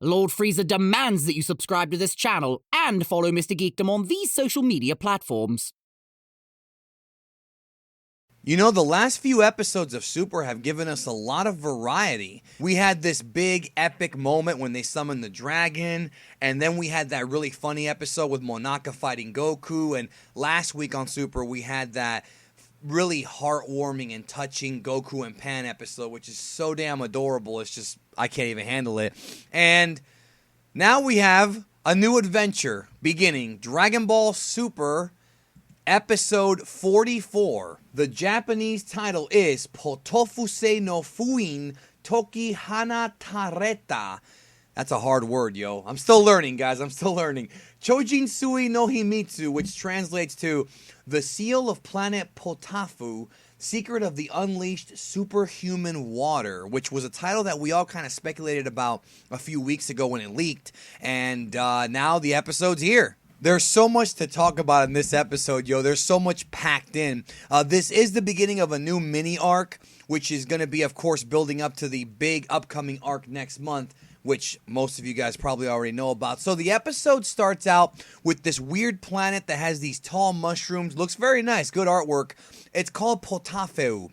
Lord Frieza demands that you subscribe to this channel and follow Mr. Geekdom on these social media platforms. You know, the last few episodes of Super have given us a lot of variety. We had this big epic moment when they summoned the dragon, and then we had that really funny episode with Monaka fighting Goku, and last week on Super we had that really heartwarming and touching Goku and Pan episode, which is so damn adorable, it's just, I can't even handle it. And now we have a new adventure beginning, Dragon Ball Super Episode 44. The Japanese title is Potaufeu no Fuin Toki Hana Tareta. That's a hard word, yo. I'm still learning, guys. I'm still learning. Chōjin Sui no Himitsu, which translates to The Seal of Planet Potaufeu, Secret of the Unleashed Superhuman Water, which was a title that we all kind of speculated about a few weeks ago when it leaked. And now the episode's here. There's so much to talk about in this episode, yo. There's so much packed in. This is the beginning of a new mini arc, which is going to be, of course, building up to the big upcoming arc next month, which most of you guys probably already know about. So the episode starts out with this weird planet that has these tall mushrooms. Looks very nice. Good artwork. It's called Potaufeu.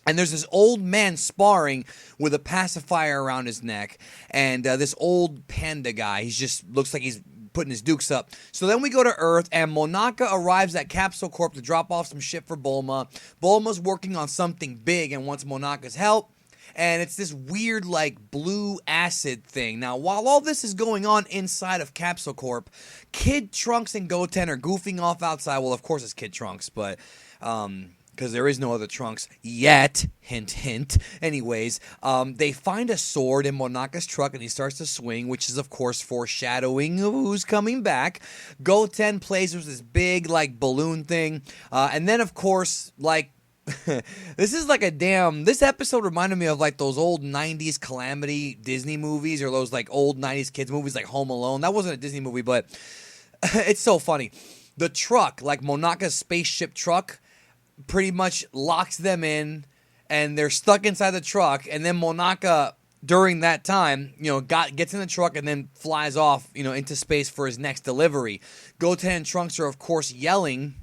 And there's this old man sparring with a pacifier around his neck. And this old panda guy, he just looks like he's putting his dukes up. So then we go to Earth, and Monaka arrives at Capsule Corp to drop off some shit for Bulma. Bulma's working on something big and wants Monaka's help. And it's this weird, like, blue acid thing. Now, while all this is going on inside of Capsule Corp, Kid Trunks and Goten are goofing off outside. Well, of course it's Kid Trunks, but because there is no other Trunks yet. Hint, hint. Anyways, they find a sword in Monaka's truck, and he starts to swing, which is, of course, foreshadowing of who's coming back. Goten plays with this big, like, balloon thing. And then, of course, like, this is like a damn... This episode reminded me of, like, those old 90s Calamity Disney movies, or those, like, old 90s kids movies, like Home Alone. That wasn't a Disney movie, but it's so funny. The truck, like Monaka's spaceship truck, pretty much locks them in, and they're stuck inside the truck, and then Monaka, during that time, you know, gets in the truck and then flies off, you know, into space for his next delivery. Goten and Trunks are, of course, yelling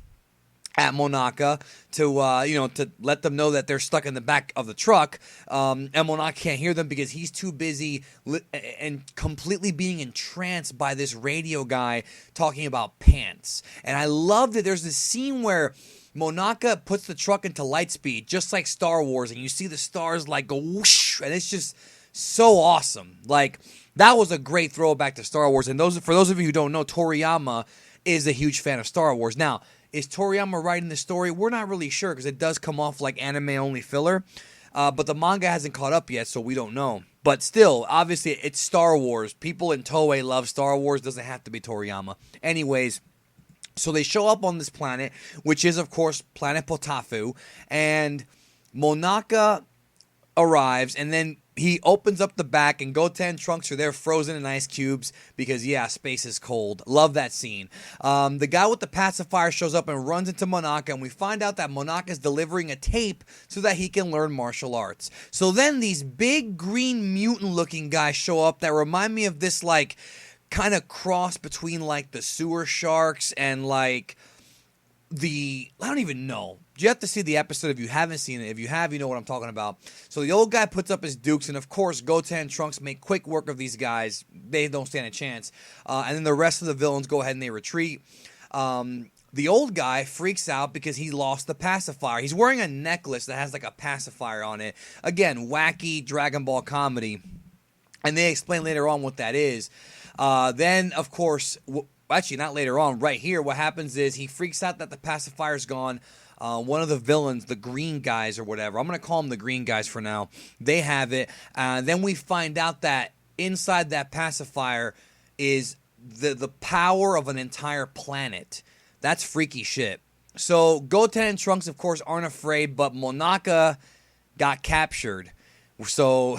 at Monaka to, you know, to let them know that they're stuck in the back of the truck, and Monaka can't hear them because he's too busy and completely being entranced by this radio guy talking about pants. And I love that there's this scene where Monaka puts the truck into Lightspeed, just like Star Wars, and you see the stars like go whoosh, and it's just so awesome. Like, that was a great throwback to Star Wars. And for those of you who don't know, Toriyama is a huge fan of Star Wars. Now, is Toriyama writing the story? We're not really sure because it does come off like anime-only filler, but the manga hasn't caught up yet, so we don't know. But still, obviously, it's Star Wars. People in Toei love Star Wars. Doesn't have to be Toriyama. Anyways, so they show up on this planet, which is, of course, Planet Potaufeu, and Monaka arrives, and then he opens up the back, and Goten and Trunks are there frozen in ice cubes because, yeah, space is cold. Love that scene. The guy with the pacifier shows up and runs into Monaka, and we find out that Monaka is delivering a tape so that he can learn martial arts. So then these big green mutant-looking guys show up that remind me of this, like, kind of cross between, like, the sewer sharks and, like, I don't even know. You have to see the episode if you haven't seen it. If you have, you know what I'm talking about. So the old guy puts up his dukes, and of course, Goten and Trunks make quick work of these guys. They don't stand a chance. And then the rest of the villains go ahead and they retreat. The old guy freaks out because he lost the pacifier. He's wearing a necklace that has like a pacifier on it. Again, wacky Dragon Ball comedy. And they explain later on what that is. Then, of course, actually not later on, right here, what happens is he freaks out that the pacifier's gone. One of the villains, the green guys or whatever, I'm going to call them the green guys for now, they have it. Then we find out that inside that pacifier is the power of an entire planet. That's freaky shit. So Goten and Trunks, of course, aren't afraid, but Monaka got captured. So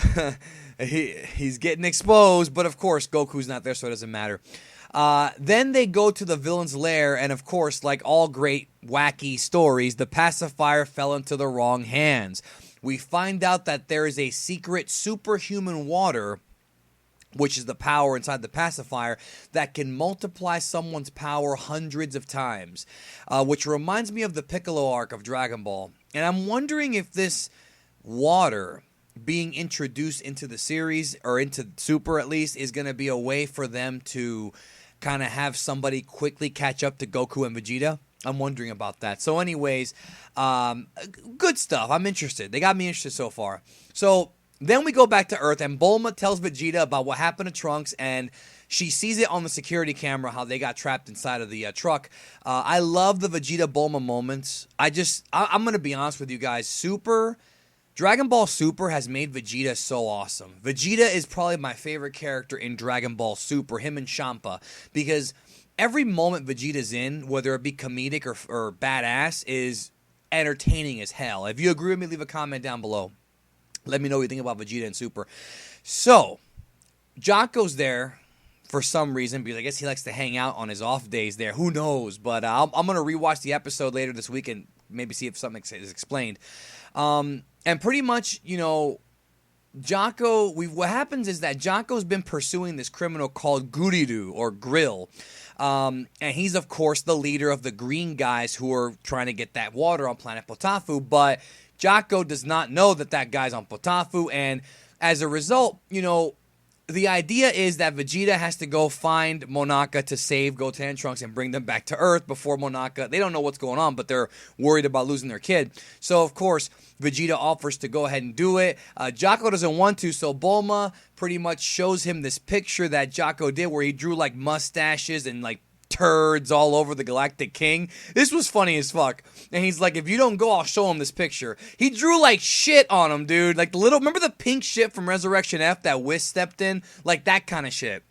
he's getting exposed, but of course Goku's not there, so it doesn't matter. Then they go to the villain's lair, and of course, like all great wacky stories, the pacifier fell into the wrong hands. We find out that there is a secret superhuman water which is the power inside the pacifier that can multiply someone's power hundreds of times, which reminds me of the Piccolo arc of Dragon Ball. And I'm wondering if this water being introduced into the series, or into Super at least, is going to be a way for them to kind of have somebody quickly catch up to Goku and Vegeta. I'm wondering about that. So anyways, good stuff. I'm interested. They got me interested so far. So then we go back to Earth, and Bulma tells Vegeta about what happened to Trunks, and she sees it on the security camera, how they got trapped inside of the truck. I love the Vegeta-Bulma moments. I'm going to be honest with you guys. Dragon Ball Super has made Vegeta so awesome. Vegeta is probably my favorite character in Dragon Ball Super, him and Champa, because every moment Vegeta's in, whether it be comedic or badass, is entertaining as hell. If you agree with me, leave a comment down below. Let me know what you think about Vegeta and Super. So, Jocko's there for some reason, because I guess he likes to hang out on his off days there. Who knows? But I'm going to rewatch the episode later this week and maybe see if something is explained. And pretty much, Jocko, what happens is that Jocko's been pursuing this criminal called Guriru, or Grill. And he's, of course, the leader of the green guys who are trying to get that water on planet Potaufeu, but Jocko does not know that guy's on Potaufeu, and as a result, the idea is that Vegeta has to go find Monaka to save Goten Trunks and bring them back to Earth before Monaka. They don't know what's going on, but they're worried about losing their kid. So, of course, Vegeta offers to go ahead and do it. Jocko doesn't want to, so Bulma pretty much shows him this picture that Jocko did where he drew, like, mustaches and, like, turds all over the Galactic King. This was funny as fuck. And he's like, if you don't go, I'll show him this picture. He drew like shit on him, dude. Like remember the pink shit from Resurrection F that Whis stepped in? Like that kind of shit.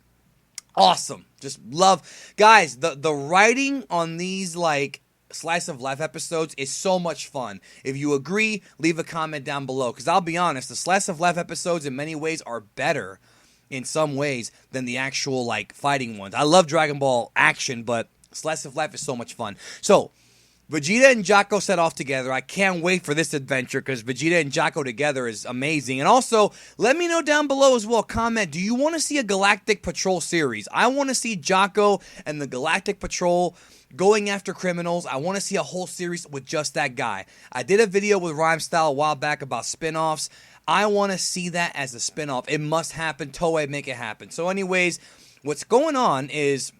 Awesome. Just love. Guys, the writing on these like slice of life episodes is so much fun. If you agree, leave a comment down below. Because I'll be honest, the slice of life episodes in many ways are better in some ways than the actual like fighting ones. I love Dragon Ball action, but slice of life is so much fun. So Vegeta and Jocko set off together. I can't wait for this adventure because Vegeta and Jocko together is amazing. And also, let me know down below as well. Comment, do you want to see a Galactic Patrol series? I want to see Jocko and the Galactic Patrol going after criminals. I want to see a whole series with just that guy. I did a video with Rhyme Style a while back about spin-offs. I want to see that as a spin-off. It must happen. Toei, make it happen. So anyways, what's going on is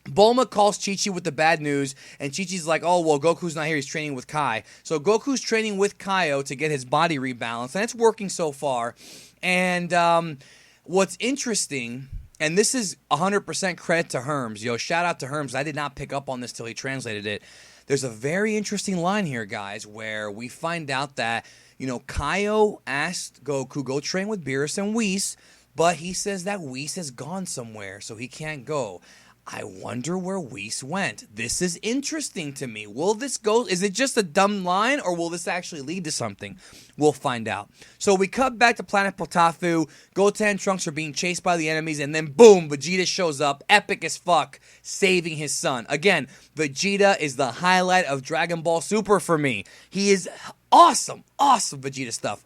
Bulma calls Chi-Chi with the bad news, and Chi-Chi's like, oh, well, Goku's not here. He's training with Kai. So Goku's training with Kaio to get his body rebalanced, and it's working so far. And what's interesting, and this is 100% credit to Herms. Shout out to Herms. I did not pick up on this till he translated it. There's a very interesting line here, guys, where we find out that Kaio asked Goku, go train with Beerus and Whis, but he says that Whis has gone somewhere, so he can't go. I wonder where Whis went. This is interesting to me. Will this go? Is it just a dumb line, or will this actually lead to something? We'll find out. So we cut back to planet Potaufeu. Goten and Trunks are being chased by the enemies, and then boom, Vegeta shows up, epic as fuck, saving his son. Again, Vegeta is the highlight of Dragon Ball Super for me. He is awesome, awesome Vegeta stuff.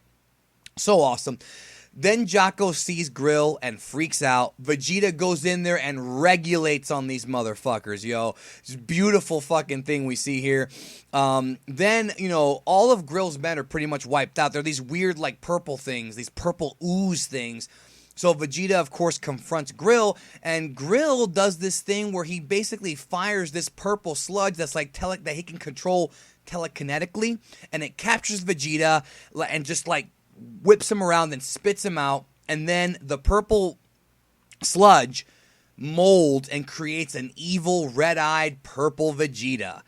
So awesome. Then Jocko sees Grill and freaks out. Vegeta goes in there and regulates on these motherfuckers, It's a beautiful fucking thing we see here. Then, all of Grill's men are pretty much wiped out. They're these weird, like, purple things, these purple ooze things. So Vegeta, of course, confronts Grill, and Grill does this thing where he basically fires this purple sludge that's like that he can control telekinetically, and it captures Vegeta and just, like, whips him around and spits him out, and then the purple sludge molds and creates an evil red-eyed purple Vegeta.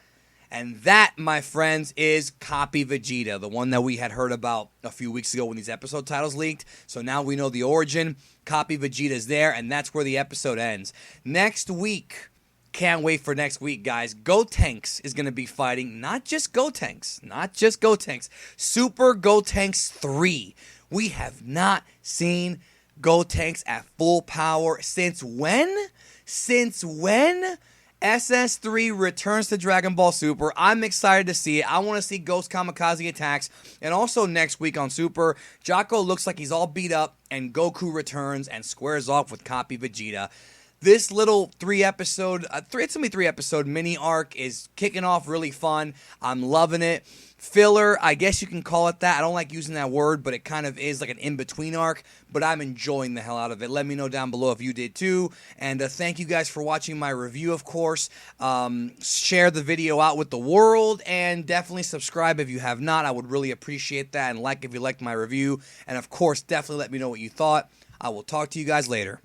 And that, my friends, is Copy Vegeta, the one that we had heard about a few weeks ago when these episode titles leaked. So now we know the origin. Copy Vegeta is there, and that's where the episode ends. Next week, can't wait for next week, guys. Gotenks is going to be fighting not just Gotenks, Super Gotenks 3. We have not seen Gotenks at full power since when? SS3 returns to Dragon Ball Super. I'm excited to see it. I want to see Ghost Kamikaze attacks. And also next week on Super, Jaco looks like he's all beat up, and Goku returns and squares off with Copy Vegeta. This little it's gonna be 3-episode mini arc is kicking off really fun. I'm loving it. Filler, I guess you can call it that. I don't like using that word, but it kind of is like an in-between arc, but I'm enjoying the hell out of it. Let me know down below if you did too, and thank you guys for watching my review, of course. Share the video out with the world, and definitely subscribe if you have not. I would really appreciate that, and like if you liked my review, and of course, definitely let me know what you thought. I will talk to you guys later.